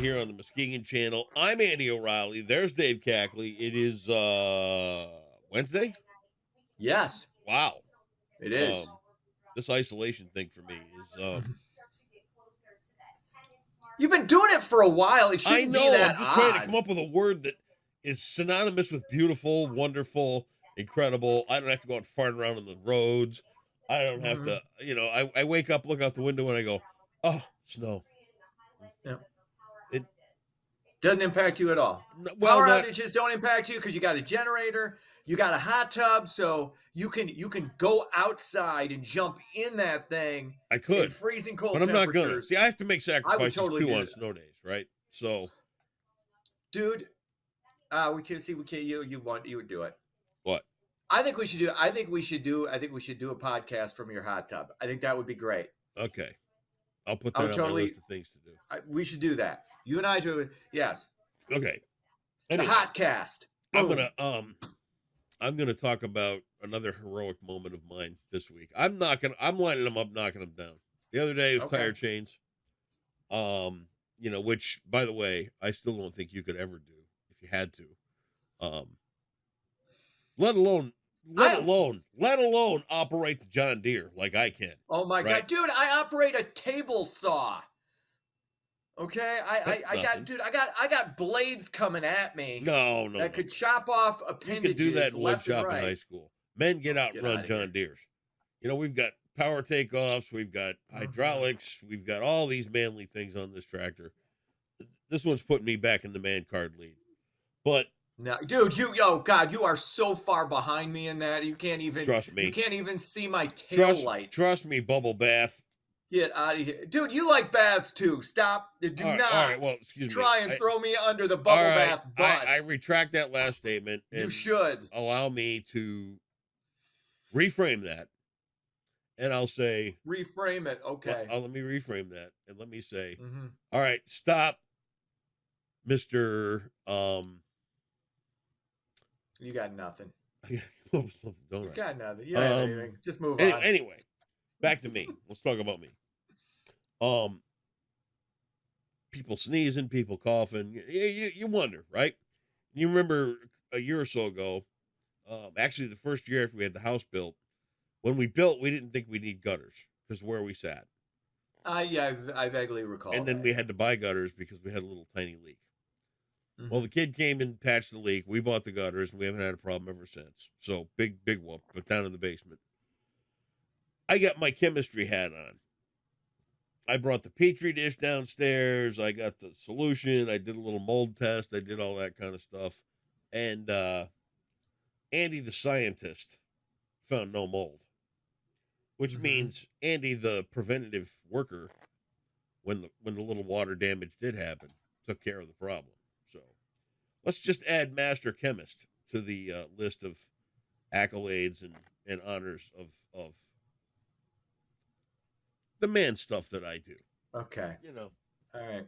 here on the Muskegon Channel. I'm Andy O'Reilly. There's Dave Cackley. It is Wednesday. Yes, Wow. it is. This isolation thing for me is You've been doing it for a while. It I shouldn't be know. that I'm just trying to come odd. up with a word that is synonymous with beautiful, wonderful, incredible. I don't have to go out and fart around on the roads. I don't have Mhm. to, I wake up, look out the window, and I go, oh, snow. Yeah. It Doesn't impact you at all. well, Power not outages don't impact you because you got a generator, you got a hot tub, so you can go outside and jump in that thing I in could, freezing but cold I'm not gonna. temperatures. See, I have to make I would sacrifices totally too do on that, snow days, right? So dude. We can see. We can. You would do it. what? I think we should do. I think we should do a podcast from your hot tub. I think that would be great. Okay, I'll put I that would on my totally. list of things to do. We should do that. You and I do. Yes, Okay. the Anyway, hot cast. I'm Boom. gonna um I'm gonna talk about another heroic moment of mine this week. I'm lining them up, knocking them down. The other day was Okay. tire chains. Which by the way, I still don't think you could ever do if you had to. Um, let alone I. let alone operate the John Deere like I can. Oh my Right? god, dude! I operate a table saw. Okay, That's I got, nothing. dude. I got blades coming at me No, no, that no, could no. chop off You could do that appendages in wood left and shop in high right. school. Men get Oh, out and get run out of John here. Deere's. We've got power takeoffs, we've got Mhm. hydraulics, we've got all these manly things on this tractor. This one's putting me back in the man card lead. But No, dude, oh god, you are so far behind me in that trust you me, can't even see my tail trust lights. trust me, bubble bath. Get out of here, dude. You like baths too? Stop. Do All right. not Well, excuse me. try and throw me under the All bubble right. bath I bus. retract that last statement You and should allow me to reframe that. And I'll say, reframe it. Okay. let me reframe that and let me say, Hmm. all right, stop, Mister. You got nothing. I gotta come up with something, You don't got nothing. You I? don't have anything. Just move Anyway, on. anyway, back to me. Let's talk about me. Um, People sneezing, people coughing. You wonder, right? You remember a year or so ago, actually the first year after we had the house built, when we built, we didn't think we need gutters because where we sat. Yeah, I vaguely recall And then that. we Yeah. had to buy gutters because we had a little tiny leak. Well, Hmm. the kid came and patched the leak. We bought the gutters and we haven't had a problem ever since. So big whoop, but down in the basement. I got my chemistry hat on. I brought the petri dish downstairs. I got the solution. I did a little mold test. I did all that kind of stuff. And Andy, the scientist, found no mold, which Hmm. means Andy, the preventative worker, when the little water damage did happen, took care of the problem. So let's just add master chemist to the list of accolades and honors of the man stuff that I do. Okay. You know, All right.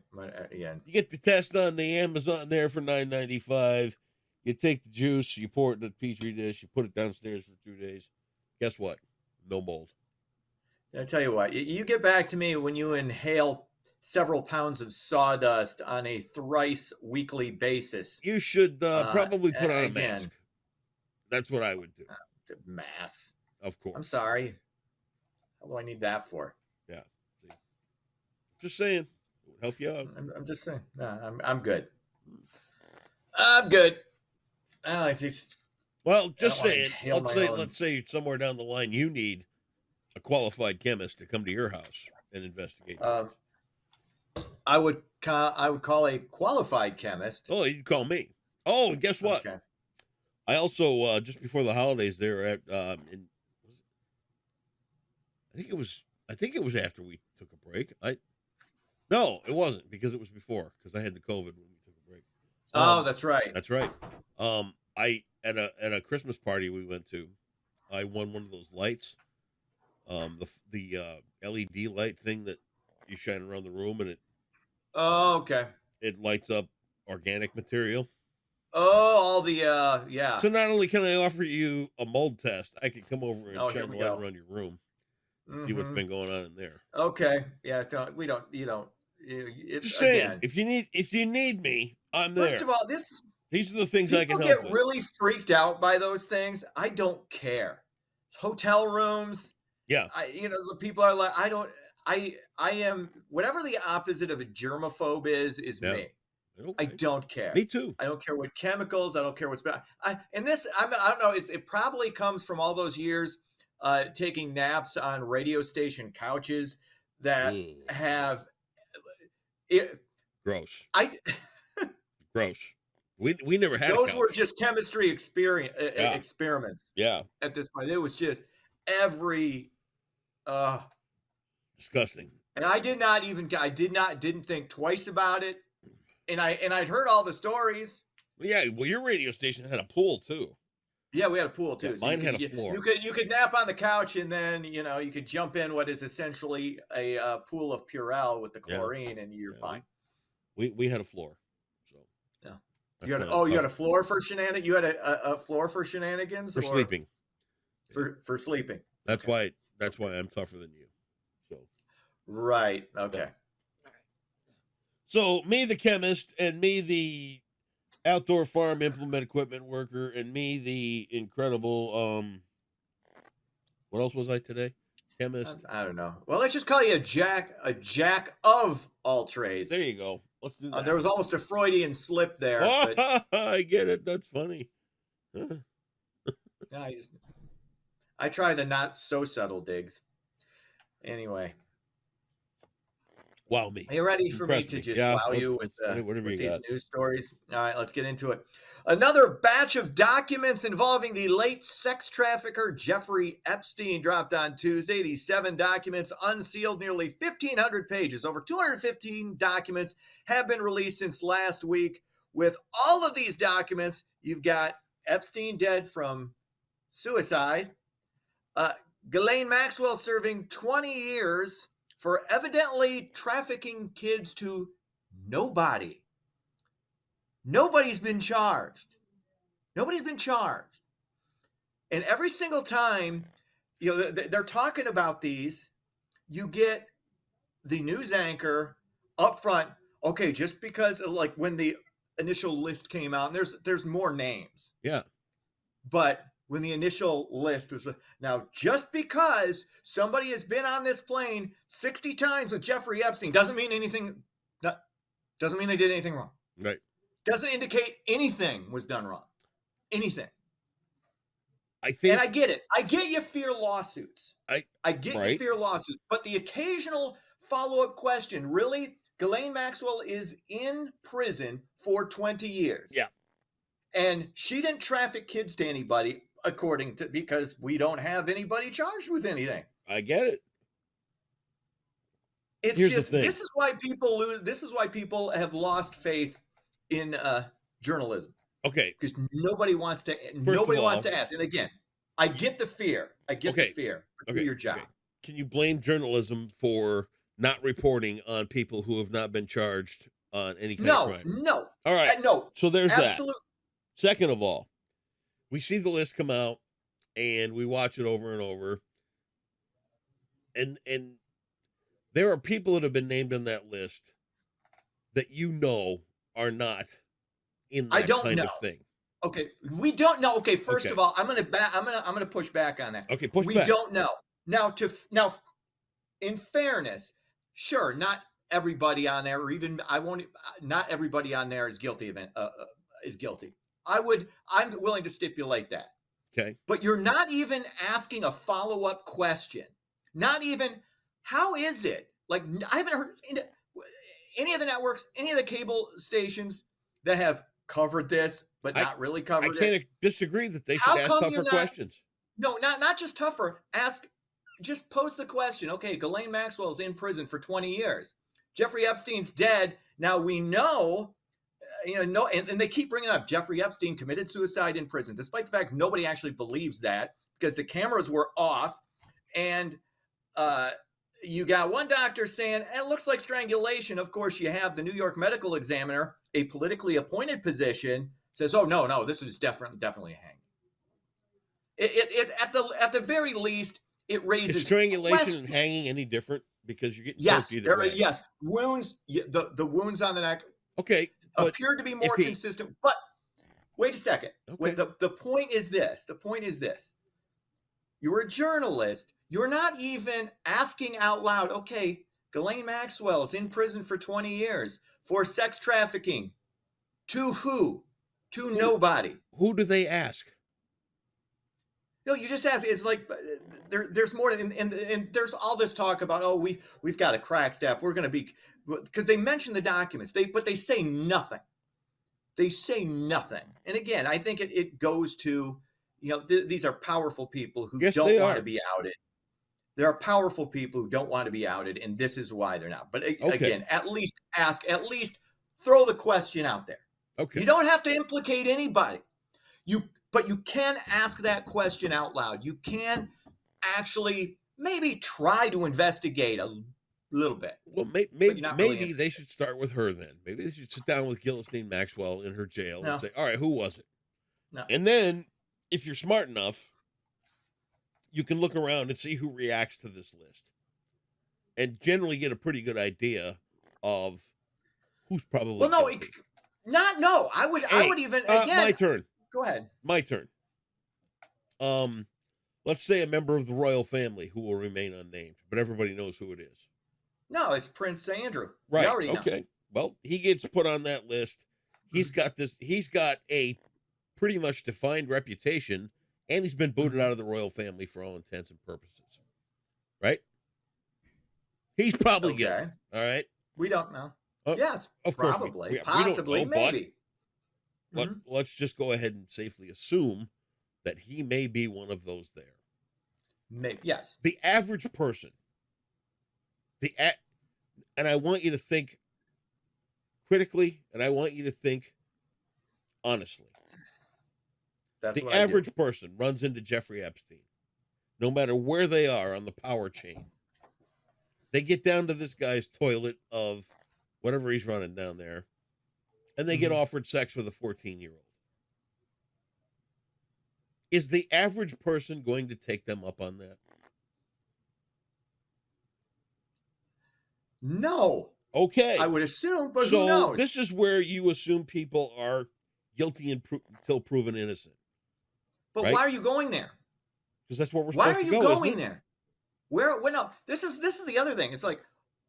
Again. you get the test on the Amazon there for $9.95. You take the juice, you pour it in a petri dish, you put it downstairs for 2 days. Guess what? No mold. I tell you what. You get back to me when you inhale several pounds of sawdust on a thrice weekly basis. You should probably put on a Again, mask. That's what I would do. masks. Of I'm course. sorry. What do I need that for? Yeah. See? Just saying. It would help you out. I'm just saying. No, I'm good. I'm good. I just Well, I just don't want to saying. inhale my own. Let's say somewhere down the line you need a qualified chemist to come to your house and investigate things. I would call a qualified chemist. Oh, you'd call me. Oh, and guess what? Okay. I also just before the holidays there at I think it was after we took a break. No, it wasn't because it was before because I had the COVID when we took a break. Oh, that's right. That's right. I at a Christmas party we went to, I won one of those lights, the LED light thing that you shine around the room and Oh, okay. it lights up organic material. Oh, all the yeah. So not only can I offer you a mold test, I can come over and Oh, here shine we the light go. around your room and see what's Mm-hmm. been going on in there. Okay. Yeah. You don't. Just saying, again, if you need me, I'm first there. of all, this These are the things I can people help get with. really freaked out by those things. I don't care. Hotel rooms, Yeah. the people are like, I am whatever the opposite of a germaphobe is Yeah. me. I Okay. don't care. Me too. I don't care what chemicals. I don't care what's bad. I don't know. It probably comes from all those years taking naps on radio station couches that Ugh. have it. Gross. I Gross. We never had a those couch. were just chemistry Yeah. experiments Yeah. at this point. It was just every Disgusting. and I didn't think twice about it. And I'd heard all the stories. Yeah. Well, your radio station had a pool too. Yeah, we had a pool too. Yeah, So mine had a floor. You could nap on the couch and then you could jump in what is essentially a pool of Purell with the chlorine, and you're fine. We had a floor. So Yeah. that's You had a floor for shenanigans. You had a floor for shenanigans for sleeping. For sleeping. That's why I'm tougher than you. So Right. Okay. So me, the chemist, and me, the outdoor farm implement equipment worker, and me, the incredible what else was I today? Chemist. I don't know. Well, let's just call you a jack of all trades. There you go. Let's do that. There was almost a Freudian slip there. Oh, But I get it. That's funny. yeah, I try the not so subtle digs. Anyway. Wow, me. Are you ready for me Impressed to me. just Yeah, wow you let's- whatever you with these got. news stories? All right, let's get into it. Another batch of documents involving the late sex trafficker Jeffrey Epstein dropped on Tuesday. These 7 documents unsealed nearly 1,500 pages. Over 215 documents have been released since last week. With all of these documents, you've got Epstein dead from suicide, Ghislaine Maxwell serving 20 years for evidently trafficking kids to nobody. Nobody's been charged. Nobody's been charged. And every single time, they're talking about these, you get the news anchor up front. Okay, just because like when the initial list came out, and there's more names. Yeah. But when the initial list was now, just because somebody has been on this plane 60 times with Jeffrey Epstein doesn't mean anything. Doesn't mean they did anything wrong. Right. Doesn't indicate anything was done wrong. Anything. I think. And I get it. I get you fear lawsuits. I get right. you fear lawsuits. But the occasional follow-up question, really? Ghislaine Maxwell is in prison for 20 years. Yeah. And she didn't traffic kids to anybody, because we don't have anybody charged with anything. I get it. It's Here's just the thing. this is why people lose. This is why people have lost faith in journalism, Okay. because nobody wants to ask. And again, I get the fear. I get the fear. Do your job. Okay. Can you blame journalism for not reporting on people who have not been charged on any kind of crime? No. All right. No. So there's that. Absolutely. Second of all, we see the list come out and we watch it over and over. And there are people that have been named on that list that are not in that kind of thing. Okay, we don't know. Okay, first of all, I'm gonna push back on that. Okay, push back. We don't know. Now, in fairness, sure, not everybody on there, or even not everybody on there is guilty of is guilty. I'm willing to stipulate that. Okay. But you're not even asking a follow-up question. Not even, how is it? Like, I haven't heard any of the networks, any of the cable stations that have covered this, but not really covered it. I can't disagree that they should ask tougher questions. No, not just tougher. Just pose the question. Okay, Ghislaine Maxwell is in prison for 20 years. Jeffrey Epstein's dead. Now we know, and they keep bringing up Jeffrey Epstein committed suicide in prison, despite the fact nobody actually believes that because the cameras were off. And you got one doctor saying, it looks like strangulation. Of course, you have the New York Medical Examiner, a politically appointed position, says, oh, no, this is definitely a hanging. It at the very least, it raises Is strangulation questions. and hanging any different? because you're getting choked Yes, either way. yes. Wounds, the wounds on the neck Okay, but appeared to be if more he consistent. But wait a second. okay, The point is this. The point is this. You're a journalist. You're not even asking out loud, okay, Ghislaine Maxwell is in prison for 20 years for sex trafficking. To who? To nobody. who do they ask? No, you just ask. It's like there's more, and there's all this talk about, oh, we've got a crack staff. We're going to be, because they mention the documents, but they say nothing. They say nothing. And again, I think it goes to, these are powerful people who Yes, don't they want are. to be outed. There are powerful people who don't want to be outed, and this is why they're not. But Okay. again, at least ask, at least throw the question out there. Okay. You don't have to implicate anybody. But you can ask that question out loud. You can actually maybe try to investigate a little bit. Well, you're maybe not really maybe they should start with her then. Maybe they should sit down with Ghislaine Maxwell in her jail No. and say, "All right, who was it?" No. And then, if you're smart enough, you can look around and see who reacts to this list, and generally get a pretty good idea of who's probably. Well, no, guilty. I would even again. My turn. Go ahead. My turn. Let's say a member of the royal family who will remain unnamed, but everybody knows who it is. No, it's Prince Andrew. Right. We already know. Okay. Well, he gets put on that list. He's got a pretty much defined reputation, and he's been booted out of the royal family for all intents and purposes. Right? He's probably guilty. All right. We don't know. Uh, Yes, of course probably, we don't possibly, know, but maybe. Let's just go ahead and safely assume that he may be one of those there. Maybe, yes. The average person, and I want you to think critically, and I want you to think honestly. That's The what I do. average person runs into Jeffrey Epstein, no matter where they are on the power chain. They get down to this guy's toilet of whatever he's running down there, and they get offered sex with a 14-year-old. Is the average person going to take them up on that? No. Okay. I would assume, but so who knows? This is where you assume people are guilty until proven innocent. But right? why are you going there? Because that's where we're Why supposed are to you go, going there? Where no, this is the other thing. It's like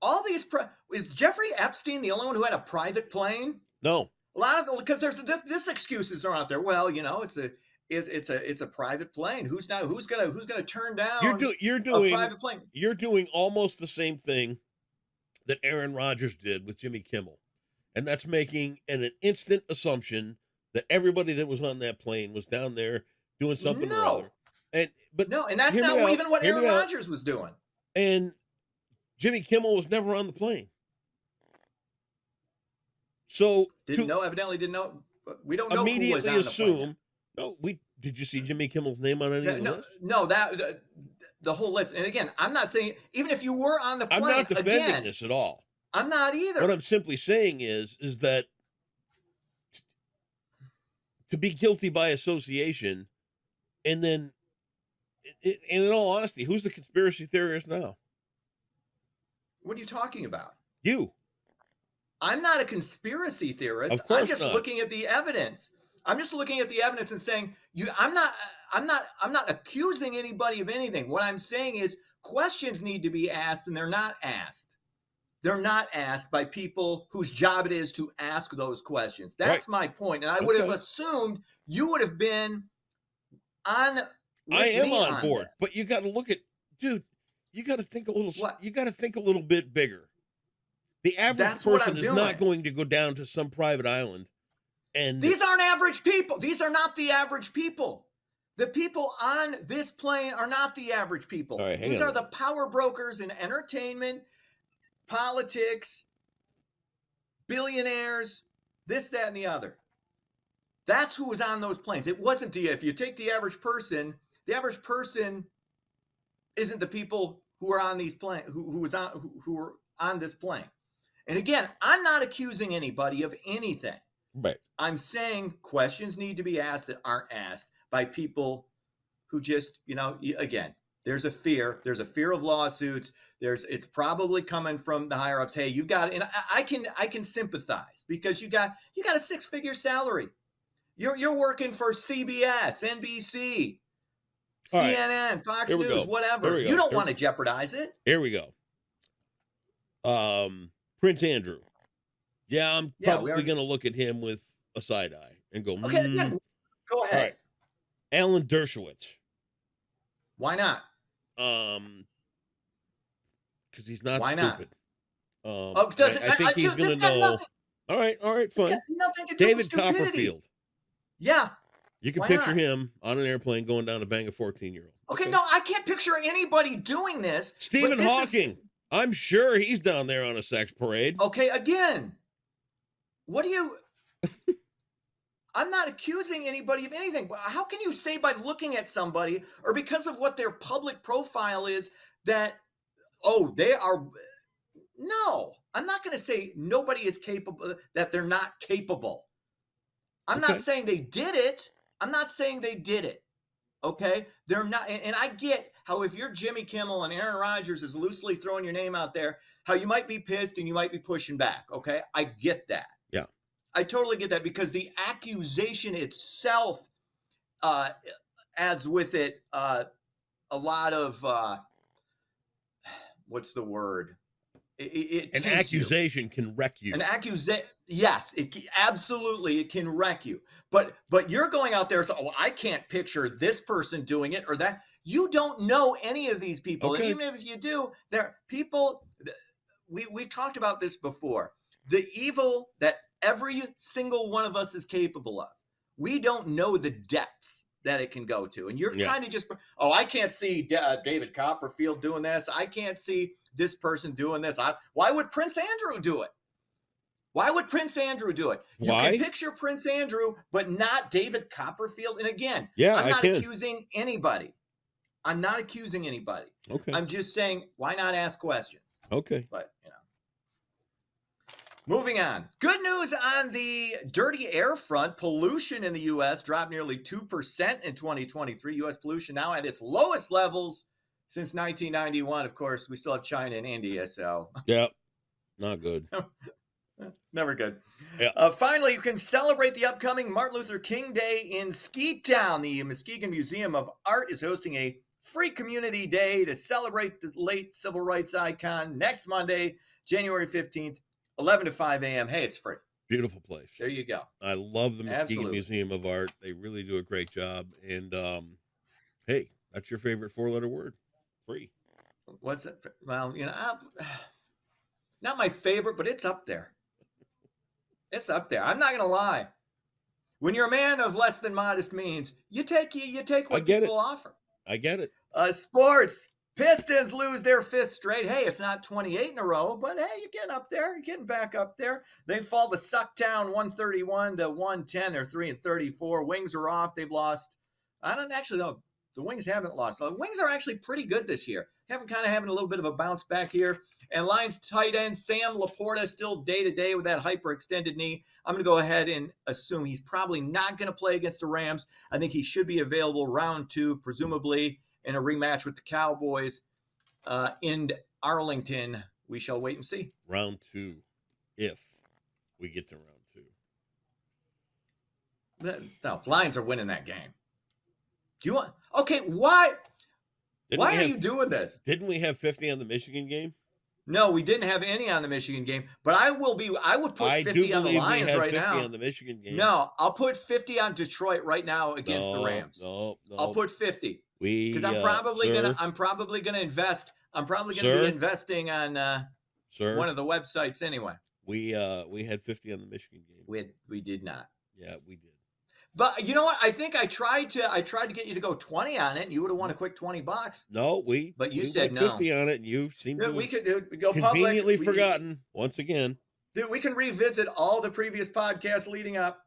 all these is Jeffrey Epstein the only one who had a private plane? No. A lot of, because there's this excuses are out there. Well, it's a private plane. Who's gonna turn down You're a doing private plane? You're doing almost the same thing that Aaron Rodgers did with Jimmy Kimmel. And that's making an instant assumption that everybody that was on that plane was down there doing something or other. And that's not even what Aaron Rodgers was doing. And Jimmy Kimmel was never on the plane. So evidently didn't know. We don't know immediately who was on assume. the plane. Did you see Jimmy Kimmel's name on any of the list? No, the whole list. And again, I'm not saying even if you were on the plane. I'm not defending this at all. I'm not either. What I'm simply saying is that to be guilty by association, and then, in all honesty, who's the conspiracy theorist now? What are you talking about? You. I'm not a conspiracy theorist. Of course I'm just not. looking at the evidence. I'm just looking at the evidence and saying I'm not accusing anybody of anything. What I'm saying is questions need to be asked, and they're not asked. They're not asked by people whose job it is to ask those questions. That's my point. And I would have assumed you would have been on. I am on board, this. but you got to look at, dude. You got to think a little. You got to think a little bit bigger. The average person is not going to go down to some private island. And these aren't average people. These are not the average people. The people on this plane are not the average people. Right, these are the power brokers in entertainment, politics, billionaires, this, that, and the other. That's who was on those planes. It wasn't if you take the average person isn't the people who are on these planes, who were on this plane. And again, I'm not accusing anybody of anything. Right. I'm saying questions need to be asked that aren't asked by people who just, again, There's a fear. There's a fear of lawsuits. It's probably coming from the higher ups. Hey, you've got, and I can sympathize because you got a 6-figure salary. You're working for CBS, NBC, All right. CNN, Fox Here we News, go. whatever. Here we You go. don't want to jeopardize it. Here we go. Prince Andrew. Yeah, I'm Yeah, probably going to look at him with a side eye and go, Okay, again, go All ahead. right. Alan Dershowitz. Why not? Because he's not Why not? stupid. Doesn't I think he's going to know. Nothing, All right, it's fine. got nothing to do David with stupidity. Copperfield. Yeah. You can Why picture not? him on an airplane going down to bang a 14-year-old. Okay, no, I can't picture anybody doing this. but Stephen this is- Hawking. I'm sure he's down there on a sex parade. Okay, again, what do you? I'm not accusing anybody of anything. But how can you say by looking at somebody or because of what their public profile is that, they are? No, I'm not going to say nobody is capable, that they're not capable. I'm Okay. not saying they did it. I'm not saying they did it. Okay, they're not, and I get how if you're Jimmy Kimmel and Aaron Rodgers is loosely throwing your name out there, how you might be pissed and you might be pushing back. Okay, I get that. Yeah. I totally get that because the accusation itself adds with it a lot of what's the word? It An taints you. accusation can wreck you. An accusation, yes, absolutely, it can wreck you. But you're going out there, so I can't picture this person doing it or that. You don't know any of these people, Okay. and even if you do, they're people. We've talked about this before. The evil that every single one of us is capable of. We don't know the depths that it can go to, and you're kind of just, I can't see David Copperfield doing this. I can't see this person doing this. Why would Prince Andrew do it? Why would Prince Andrew do it? You Why? can picture Prince Andrew, but not David Copperfield. And again, Yeah, I'm I not can. accusing anybody. I'm not accusing anybody. Okay. I'm just saying, why not ask questions? Okay. But, moving on. Good news on the dirty air front. Pollution in the U.S. dropped nearly 2% in 2023. U.S. pollution now at its lowest levels since 1991. Of course, we still have China and India, so. Yeah. Not good. Never good. Yeah. Finally, you can celebrate the upcoming Martin Luther King Day in Skeet Town. The Muskegon Museum of Art is hosting a free community day to celebrate the late civil rights icon next Monday, January 15th, 11 to 5 a.m. Hey, it's free. Beautiful place. There you go. I love the Muskegon Absolutely. Museum of Art. They really do a great job. And hey, that's your favorite 4-letter word. Free. What's it? Well, not my favorite, but it's up there. It's up there. I'm not going to lie. When you're a man of less than modest means, you take what people offer. I get it. Sports. Pistons lose their 5th straight. Hey, it's not 28 in a row, but hey, you're getting up there. You're getting back up there. They fall to Sucktown 131 to 110. They're 3-34. Wings are off. They've lost. I don't actually know. The Wings haven't lost. The Wings are actually pretty good this year. Having a little bit of a bounce back here. And Lions tight end Sam Laporta still day-to-day with that hyperextended knee. I'm going to go ahead and assume he's probably not going to play against the Rams. I think he should be available round 2, presumably in a rematch with the Cowboys in Arlington. We shall wait and see. Round 2, if we get to round 2. No, Lions are winning that game. Do you want? Okay, why? Why are you doing this? Didn't we have 50 on the Michigan game? No, we didn't have any on the Michigan game, but I would put 50 on the Lions right now. On the Michigan game. No, I'll put 50 on Detroit right now against the Rams. No. I'll put 50. Because I'm probably gonna invest. I'm probably gonna be investing on one of the websites anyway. We had 50 on the Michigan game. We did not. Yeah, we did. But you know what? I think I tried to get you to go 20 on it, and you would have won a quick $20. No, But you we said went no. 50 on it, and you seem to we could go conveniently public. forgotten once again. Dude, we can revisit all the previous podcasts leading up,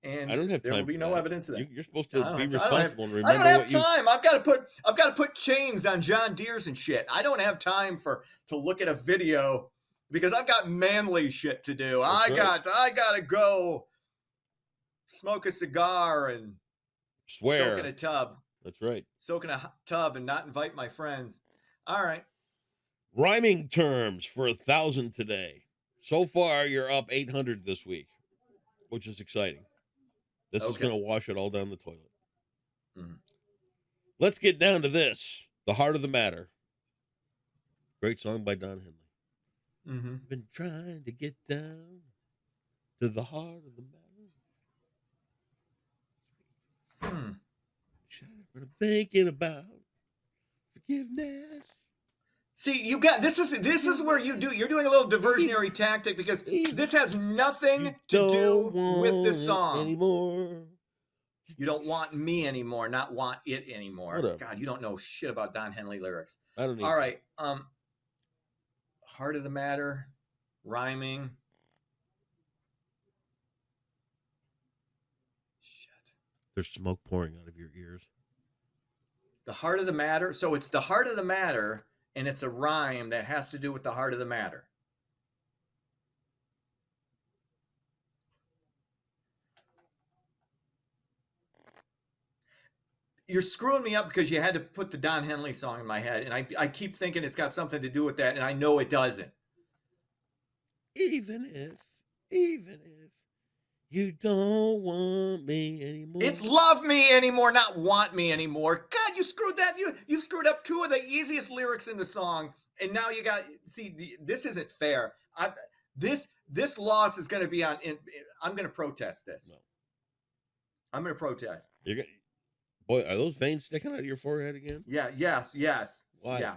and I don't have time. There will be no evidence of that. You're supposed to be responsible and remember. I don't have time. I've got to put chains on John Deere's and shit. I don't have time to look at a video because I've got manly shit to do. I got to go smoke a cigar and swear soak in a tub. That's right. Soak in a hot tub and not invite my friends. All right. Rhyming terms for 1,000 today. So far, you're up 800 this week, which is exciting. This is Okay. going to wash it all down the toilet. Mhm. Let's get down to this. The Heart of the Matter. Great song by Don Henley. Mm-hmm. Been trying to get down to the heart of the matter. Hmm. What I'm thinking about forgiveness. See, you got this is where you're doing a little diversionary tactic because this has nothing to do with the song. Anymore. You don't want me anymore, not want it anymore. Whatever. God, you don't know shit about Don Henley lyrics. I don't need All right. Heart of the Matter, rhyming. Shit. There's smoke pouring out of your ears. The Heart of the Matter. So it's the Heart of the Matter, and it's a rhyme that has to do with the heart of the matter. You're screwing me up because you had to put the Don Henley song in my head, and I keep thinking it's got something to do with that, and I know it doesn't. Even if you don't want me anymore. It's love me anymore, not want me anymore. God, you screwed that. You screwed up two of the easiest lyrics in the song, and now you got this isn't fair. This loss is going to be on. I'm going to protest this. No. I'm going to protest. Boy, are those veins sticking out of your forehead again? Yeah. Yes. Why? Yeah.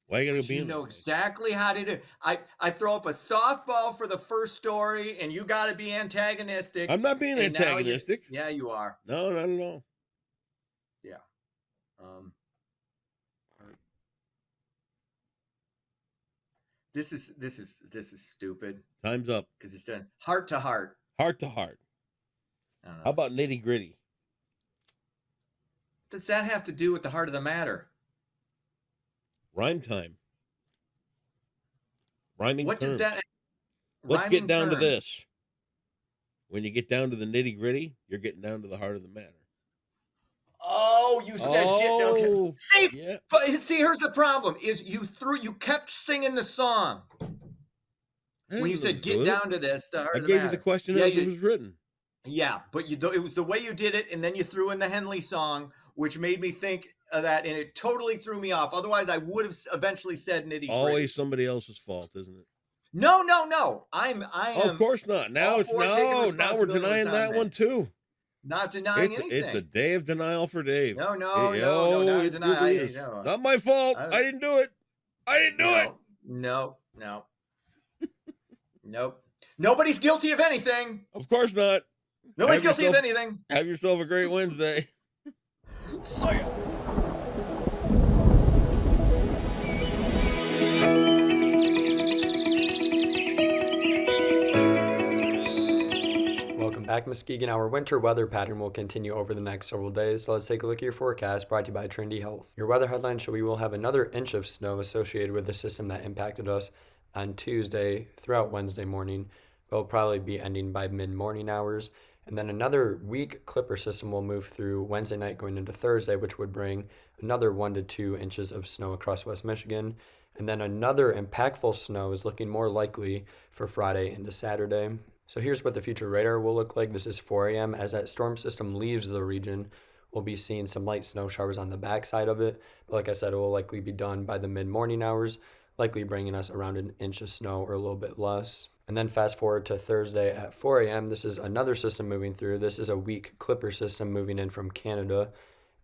Why you gotta be? You know exactly how to do. I throw up a softball for the first story, and you got to be antagonistic. I'm not being antagonistic. Yeah, you are. No, not at all. Yeah. This is stupid. Time's up. Because it's done heart to heart. Heart to heart. I don't know. How about nitty gritty? What does that have to do with the heart of the matter? Rhyme time. Rhyming What terms. does that? Let's get down to term. this. When you get down to the nitty gritty, you're getting down to the heart of the matter. Oh, you said get down. Okay. See, yeah. But see, here's the problem: is you kept singing the song when you said get down to this. The heart I of the gave matter. you the question as it was written. Yeah, but it was the way you did it, and then you threw in the Henley song, which made me think of that, and it totally threw me off. Otherwise, I would have eventually said nitty gritty. Always somebody else's fault, isn't it? No. I am. Of course not. Now it's now we're denying that one too. Not denying anything. It's a day of denial for Dave. No, not denying. No. Not my fault. I didn't do it. I didn't do it. No. Nope. Nobody's guilty of anything. Of course not. Nobody's guilty of anything. Have yourself a great Wednesday. See ya. Welcome back, Muskegon. Our winter weather pattern will continue over the next several days, so let's take a look at your forecast brought to you by Trinity Health. Your weather headline show we will have another inch of snow associated with the system that impacted us on Tuesday throughout Wednesday morning. It will probably be ending by mid-morning hours. And then another weak clipper system will move through Wednesday night going into Thursday, which would bring another 1 to 2 inches of snow across West Michigan. And then another impactful snow is looking more likely for Friday into Saturday. So here's what the future radar will look like. This is 4 a.m. As that storm system leaves the region, we'll be seeing some light snow showers on the backside of it. But like I said, it will likely be done by the mid-morning hours, likely bringing us around an inch of snow or a little bit less. And then fast forward to Thursday at 4 a.m. This is another system moving through. This is a weak clipper system moving in from Canada.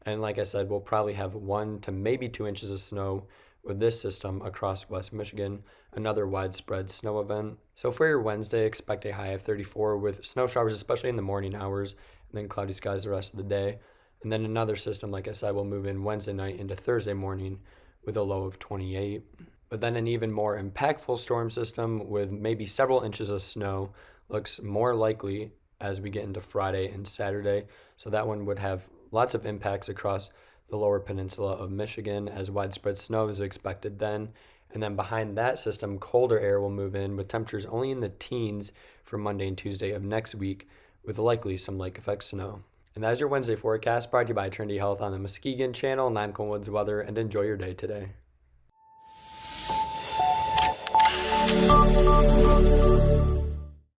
And like I said, we'll probably have 1 to maybe 2 inches of snow with this system across West Michigan, another widespread snow event. So for your Wednesday, expect a high of 34 with snow showers, especially in the morning hours, and then cloudy skies the rest of the day. And then another system, like I said, will move in Wednesday night into Thursday morning with a low of 28. But then an even more impactful storm system with maybe several inches of snow looks more likely as we get into Friday and Saturday. So that one would have lots of impacts across the lower peninsula of Michigan as widespread snow is expected then. And then behind that system, colder air will move in with temperatures only in the teens for Monday and Tuesday of next week with likely some lake effect snow. And that is your Wednesday forecast, brought to you by Trinity Health on the Muskegon Channel. And I'm Colin Woods Weather, and enjoy your day today.